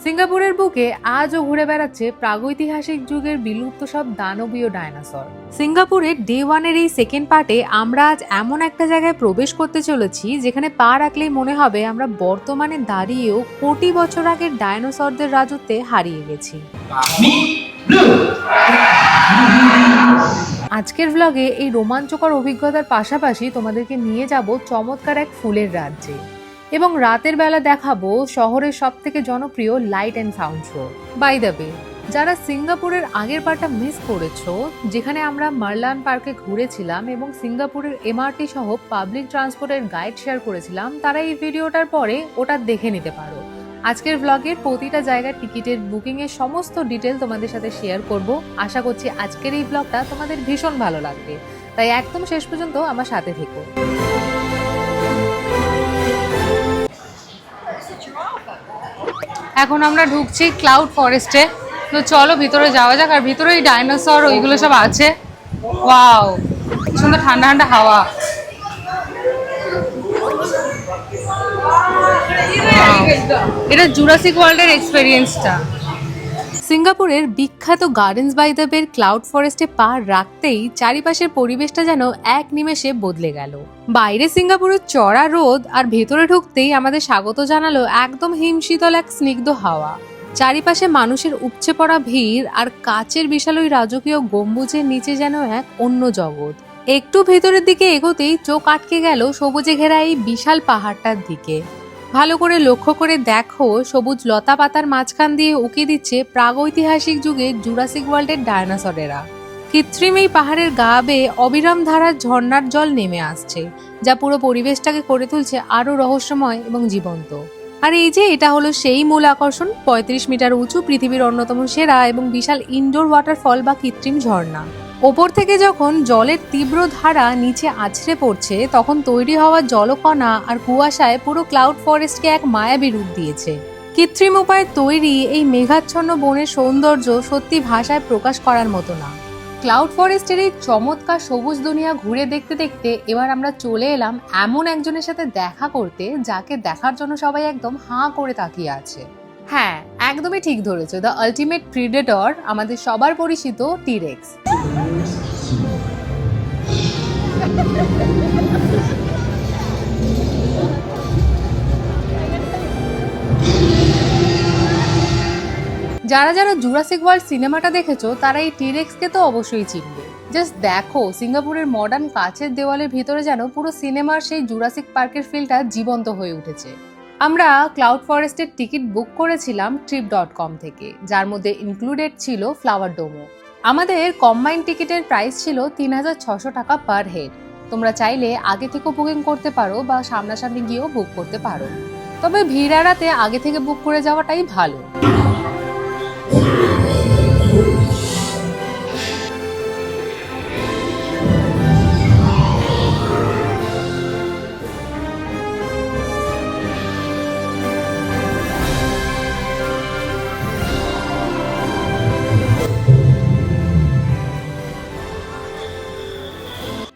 সিঙ্গাপুরের বুকে আজও ঘুরে বেড়াচ্ছে প্রাগৈতিহাসিক যুগের বিলুপ্ত সব দানবীয় ডায়নোসর। সিঙ্গাপুরের ডে ওয়ানের এই সেকেন্ড পার্টে আমরা আজ এমন একটা জায়গায় প্রবেশ করতে চলেছি যেখানে পা রাখলেই মনে হবে আমরা বর্তমানে দাঁড়িয়েও কোটি বছর আগের ডায়নোসরদের রাজত্বে হারিয়ে গেছি। আজকের ভ্লগে এই রোমাঞ্চকর অভিজ্ঞতার পাশাপাশি তোমাদেরকে নিয়ে যাব চমৎকার এক ফুলের রাজ্যে এবং রাতের বেলা দেখাবো শহরের সবথেকে জনপ্রিয় light and sound show. By the way, যারা সিঙ্গাপুরের আগের পার্টটা মিস করেছো, যেখানে আমরা মার্লান পার্কে ঘুরেছিলাম এবং সিঙ্গাপুরের এমআরটি সহ পাবলিক ট্রান্সপোর্টের গাইড শেয়ার করেছিলাম, তারা এই ভিডিওটার পরে ওটা দেখে নিতে পারো। আজকের ভ্লগের প্রতিটা জায়গার টিকিটের বুকিং এর সমস্ত ডিটেল তোমাদের সাথে শেয়ার করব। আশা করছি আজকের এই ব্লগটা তোমাদের ভীষণ ভালো লাগবে, তাই একদম শেষ পর্যন্ত আমার সাথে থেকো। এখন আমরা ঢুকছি ক্লাউড ফরেস্টে, তো চলো ভিতরে যাওয়া যাক। আর ভিতরে এই ডাইনোসর ওইগুলো সব আছে। ওয়াও, সুন্দর ঠান্ডা ঠান্ডা হাওয়া। এটা জুরাসিক ওয়ার্ল্ডের এক্সপেরিয়েন্সটা। সিঙ্গাপুরের বিখ্যাত গার্ডেন্স বাই দ্য বের ক্লাউড ফরেস্টে পা রাখতেই চারিপাশের পরিবেশটা যেন এক নিমেষে বদলে গেল। বাইরে সিঙ্গাপুরের চড়া রোদ আর ভেতরে ঢুকতেই আমাদের স্বাগত জানালো একদম হিমশীতল এক স্নিগ্ধ হাওয়া। চারিপাশে মানুষের উপচে পড়া ভিড় আর কাচের বিশাল ওই রাজকীয় গম্বুজের নিচে যেন এক অন্য জগৎ। একটু ভেতরের দিকে এগোতেই চোখ আটকে গেল সবুজে ঘেরা এই বিশাল পাহাড়টার দিকে। ভালো করে লক্ষ্য করে দেখো, সবুজ লতা পাতার মাঝখান দিয়ে উকি দিচ্ছে প্রাগৈতিহাসিক যুগে জুরাসিক ওয়ার্ল্ডের ডায়নোসরেরা। কৃত্রিম এই পাহাড়ের গা বেয়ে অবিরাম ধারার ঝর্ণার জল নেমে আসছে, যা পুরো পরিবেশটাকে করে তুলছে আরো রহস্যময় এবং জীবন্ত। আর এই যে এটা হলো সেই মূল আকর্ষণ, 35 মিটার উঁচু, পৃথিবীর অন্যতম সেরা এবং বিশাল ইনডোর ওয়াটারফল বা কৃত্রিম ঝর্ণা। ওপর থেকে যখন জলের তীব্র ধারা নিচে আছড়ে পড়ছে, তখন তৈরি হওয়া জলকণা আর কুয়াশায় পুরো ক্লাউড ফরেস্টকে এক মায়াবী রূপ দিয়েছে। কৃত্রিম উপায়ে তৈরি এই মেঘাচ্ছন্ন বনের সৌন্দর্য সত্যি ভাষায় প্রকাশ করার মতো না। ক্লাউড ফরেস্টের এই চমৎকার সবুজ দুনিয়া ঘুরে দেখতে দেখতে এবার আমরা চলে এলাম এমন একজনের সাথে দেখা করতে, যাকে দেখার জন্য সবাই একদম হাঁ করে তাকিয়ে আছে। হ্যাঁ, একদমই ঠিক ধরেছো, দ্য আলটিমেট প্রিডেটর, আমাদের সবার পরিচিত টি-রেক্স। যারা যারা জুরাসিক ওয়ার্ল্ড সিনেমাটা দেখেছো তারা এই টি-রেক্সকে তো অবশ্যই চিনবে। জাস্ট দেখো, সিঙ্গাপুরের মডার্ন কাচের দেওয়ালের ভিতরে যেন পুরো সিনেমার সেই জুরাসিক পার্কের ফিলটা জীবন্ত হয়ে উঠেছে। আমরা ক্লাউড ফরেস্টের টিকিট বুক করেছিলাম trip.com থেকে, যার মধ্যে ইনক্লুডেড ছিল ফ্লাওয়ার ডোমো। আমাদের কম্বাইন্ড টিকিটের প্রাইস ছিল 3600 টাকা পার হেড। তোমরা চাইলে আগে থেকেও বুকিং করতে পারো বা সামনাসামনি গিয়েও বুক করতে পারো, তবে ভিড় এড়াতে আগে থেকে বুক করে যাওয়াটাই ভালো।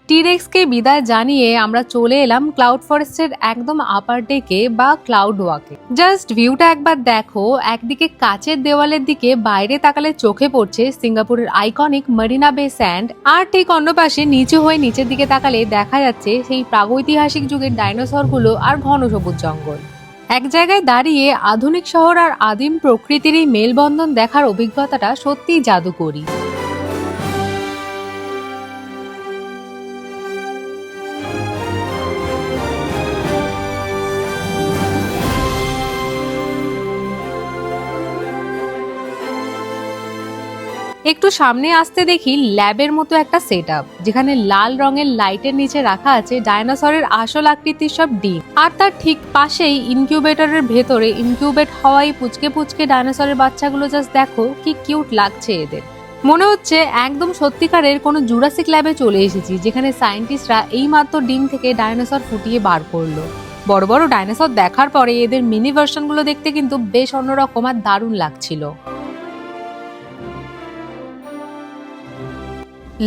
টি-রেক্সকে বিদায় জানিয়ে আমরা চলে এলাম ক্লাউড ফরেস্টের একদম আপার ডেকে বা ক্লাউড ওয়াকে। জাস্ট ভিউটা একবার দেখো, একদিকে কাচের দেওয়ালের দিকে বাইরে তাকালে চোখে পড়ছে সিঙ্গাপুরের আইকনিক মারিনা বে স্যান্ড, আর ঠিক অন্য পাশে নিচু হয়ে নিচের দিকে তাকালে দেখা যাচ্ছে সেই প্রাগৈতিহাসিক যুগের ডাইনোসরগুলো আর ঘন সবুজ জঙ্গল। এক জায়গায় দাঁড়িয়ে আধুনিক শহর আর আদিম প্রকৃতির এই মেলবন্ধন দেখার অভিজ্ঞতাটা সত্যিই জাদুকরী। একটু সামনে আসতে দেখি ল্যাবের মতো একটা সেটআপ, যেখানে লাল রঙের লাইটের নিচে রাখা আছে ডায়নোসরের আসল আকৃতির সব ডিম, আর তার ঠিক পাশেই ইনকিউবেটরের ভেতরে ইনকিউবেট হওয়াই পুচকে পুচকে ডায়নোসরের বাচ্চাগুলো। জাস্ট দেখো কি কিউট লাগছে এদের। মনে হচ্ছে একদম সত্যিকারের কোনো জুরাসিক ল্যাবে চলে এসেছি, যেখানে সায়েন্টিস্টরা এইমাত্র ডিম থেকে ডায়নোসর ফুটিয়ে বার করলো। বড় বড় ডায়নোসর দেখার পরে এদের মিনি ভার্সনগুলো দেখতে কিন্তু বেশ অন্যরকম আর দারুণ লাগছিল।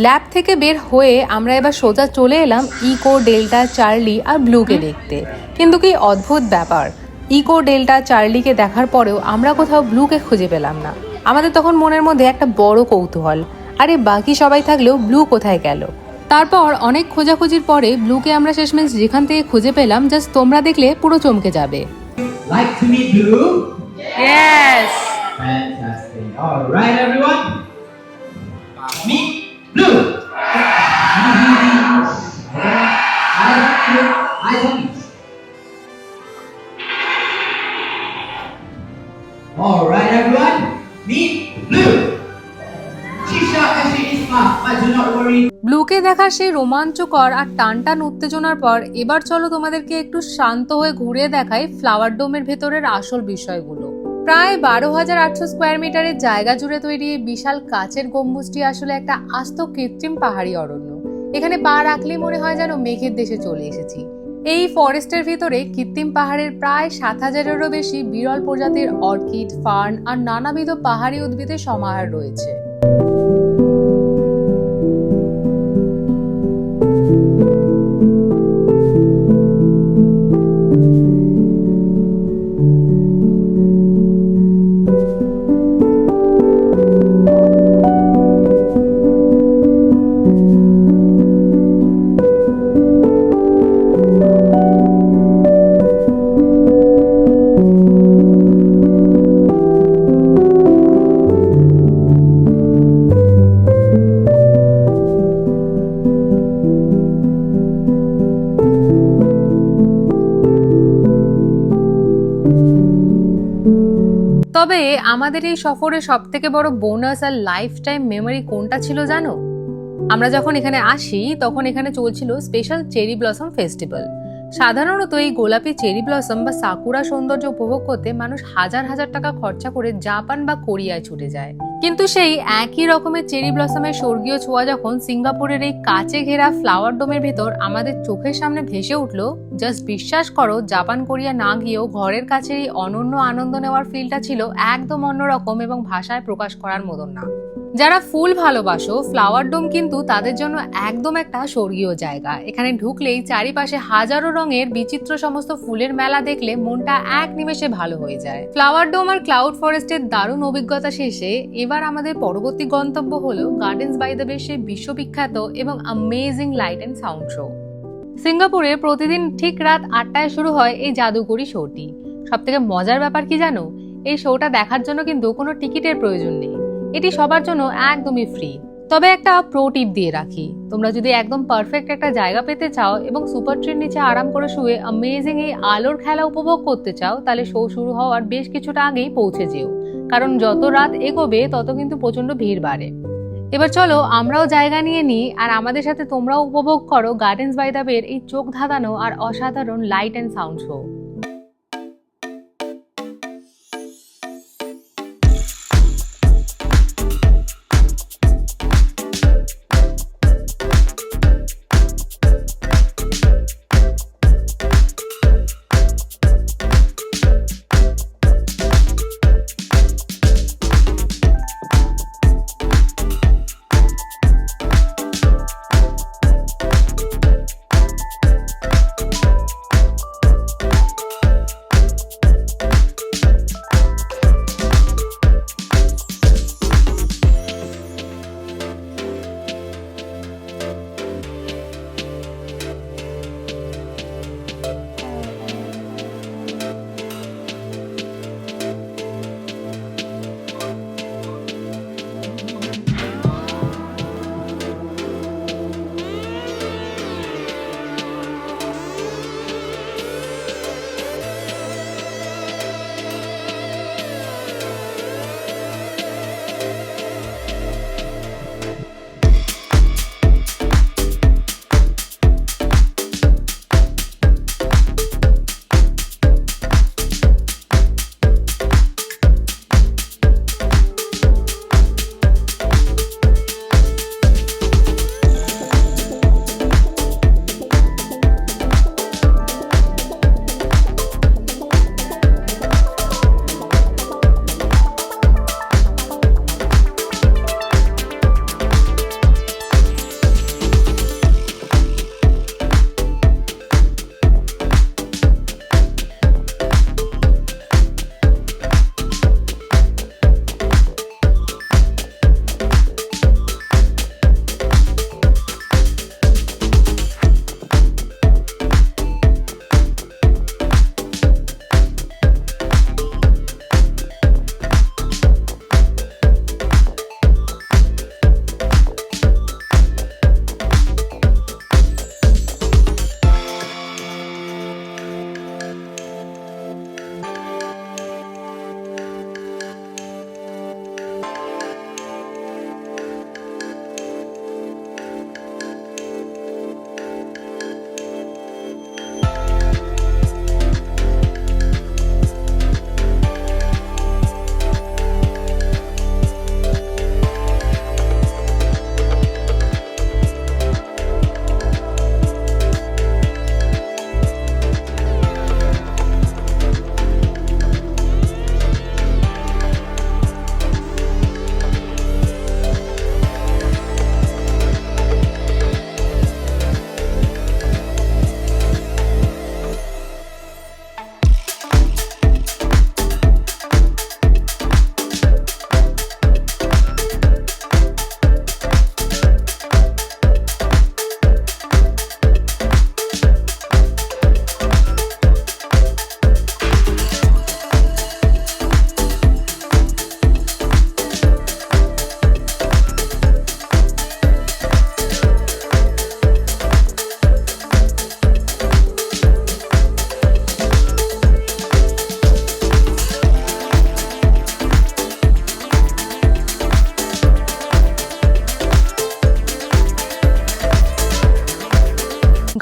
ল্যাব থেকে বের হয়ে আমরা এবার সোজা চলে এলাম ইকো, ডেল্টা, চার্লি আর ব্লুকে দেখতে। কিন্তু কি অদ্ভুত ব্যাপার, ইকো ডেল্টা চার্লিকে দেখার পরেও আমরা কোথাও ব্লুকে খুঁজে পেলাম না। আমাদের তখন মনের মধ্যে একটা বড় কৌতূহল, আরে বাকি সবাই থাকলেও ব্লু কোথায় গেল। তারপর অনেক খোঁজাখুঁজির পরে ব্লুকে আমরা শেষমেশ যেখান থেকে খুঁজে পেলাম, জাস্ট তোমরা দেখলে পুরো চমকে যাবে। Like to meet Blue? Yes! Fantastic. All right, everyone. Meet Blue. Eyes on me. All right, everyone. Meet Blue. She's sharp and she is smart, but do not worry. ব্লুকে দেখার সেই রোমাঞ্চকর আর টানটান উত্তেজনার পর এবার চলো তোমাদেরকে একটু শান্ত হয়ে ঘুরে দেখাই ফ্লাওয়ার ডোমের ভেতরের আসল বিষয়গুলো। প্রায় 12,800 স্কোয়ার মিটারের জায়গা জুড়ে তৈরি এই বিশাল কাচের গম্বুজটি আসলে একটা আস্ত কৃত্রিম পাহাড়ি অরণ্য। এখানে পা রাখলেই মনে হয় যেন মেঘের দেশে চলে এসেছি। এই ফরেস্টের ভিতরে কৃত্রিম পাহাড়ের প্রায় 7,000-এরও বেশি বিরল প্রজাতির অর্কিড, ফার্ন আর নানাবিধ পাহাড়ি উদ্ভিদের সমাহার রয়েছে। তবে আমাদের এই সফরে সব থেকে বড় বোনাস আর লাইফ টাইম মেমোরি কোনটা ছিল জানো? আমরা যখন এখানে আসি তখন এখানে চলছিল স্পেশাল চেরি ব্লসম ফেস্টিভ্যাল। সাধারণত এই গোলাপি চেরি ব্লসম বা সাকুরা সৌন্দর্য উপভোগ করতে মানুষ হাজার হাজার টাকা খরচা করে জাপান বা কোরিয়ায় ছুটে যায়, কিন্তু সেই একই রকমের চেরি ব্লসমের স্বর্গীয় ছোঁয়া যখন সিঙ্গাপুরের এই কাচে ঘেরা ফ্লাওয়ার ডোমের ভেতর আমাদের চোখের সামনে ভেসে উঠলো, জাস্ট বিশ্বাস করো জাপান কোরিয়া না গিয়েও ঘরের কাছে এই অনন্য আনন্দ নেওয়ার ফিলটা ছিল একদম অন্যরকম এবং ভাষায় প্রকাশ করার মতন না। যারা ফুল ভালোবাসো, ফ্লাওয়ার ডোম কিন্তু তাদের জন্য একদম একটা স্বর্গীয় জায়গা। এখানে ঢুকলেই চারিপাশে হাজারো রঙের বিচিত্র সমস্ত ফুলের মেলা দেখলে মনটা এক নিমেষে ভালো হয়ে যায়। ফ্লাওয়ার ডোম আর ক্লাউড ফরেস্টের দারুণ অভিজ্ঞতা শেষে এবার আমাদের পরবর্তী গন্তব্য হলো গার্ডেন্স বাই দ্য বে সেই বিশ্ববিখ্যাত এবং amazing light and sound show. সিঙ্গাপুরে প্রতিদিন ঠিক রাত 8টায় শুরু হয় এই জাদুকরি শোটি। সব থেকে মজার ব্যাপার কি জানো? এই শোটা দেখার জন্য কিন্তু কোনো টিকিটের প্রয়োজন নেই, এটি সবার জন্য একদমই ফ্রি। তবে একটা প্রো টিপ দিয়ে রাখি, তোমরা যদি একদম পারফেক্ট একটা জায়গা পেতে চাও এবং সুপার ট্রির নিচে আরাম করে শুয়ে অ্যামেজিং এই আলোর খেলা উপভোগ করতে চাও, তাহলে শো শুরু হওয়ার বেশ কিছুটা আগেই পৌঁছে যেও, কারণ যত রাত এগোবে তত কিন্তু প্রচন্ড ভিড় বাড়ে। এবার চলো আমরাও জায়গা নিয়ে নিই আর আমাদের সাথে তোমরাও উপভোগ করো গার্ডেন্স বাই দ্য বের এই চোখ ধাঁধানো আর অসাধারণ light and sound show.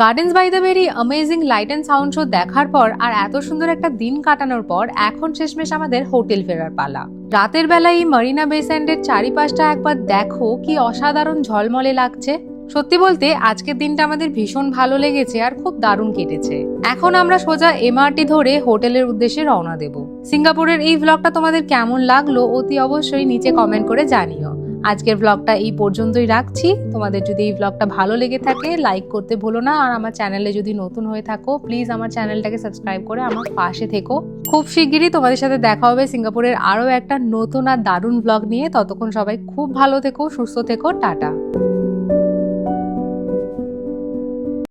Gardens by the বের এই amazing light and sound show দেখার পর আর এত সুন্দর একটা দিন কাটানোর পর এখন শেষমেশ আমাদের হোটেল ফেরার পালা। রাতের বেলায় এই মারিনা বে স্যান্ডের চারিপাশটা একবার দেখো, কি অসাধারণ ঝলমলে লাগছে। সত্যি বলতে আজকের দিনটা আমাদের ভীষণ ভালো লেগেছে আর খুব দারুণ কেটেছে। এখন আমরা সোজা এমআরটি ধরে হোটেলের উদ্দেশ্যে রওনা দেব। সিঙ্গাপুরের এই ভ্লগটা তোমাদের কেমন লাগলো অতি অবশ্যই নিচে কমেন্ট করে জানিও। আজকের ভ্লগটা এই পর্যন্তই রাখছি। তোমাদের যদি এই ভ্লগটা ভালো লেগে থাকে লাইক করতে ভুলো না, আর আমার চ্যানেলে যদি নতুন হয়ে থাকো প্লিজ আমার চ্যানেলটাকে সাবস্ক্রাইব করে আমার পাশে থেকো। খুব শিগগিরই তোমাদের সাথে দেখা হবে সিঙ্গাপুরের আরো একটা নতুন আর দারুণ ভ্লগ নিয়ে। ততক্ষণ সবাই খুব ভালো থেকো, সুস্থ থেকো, টাটা।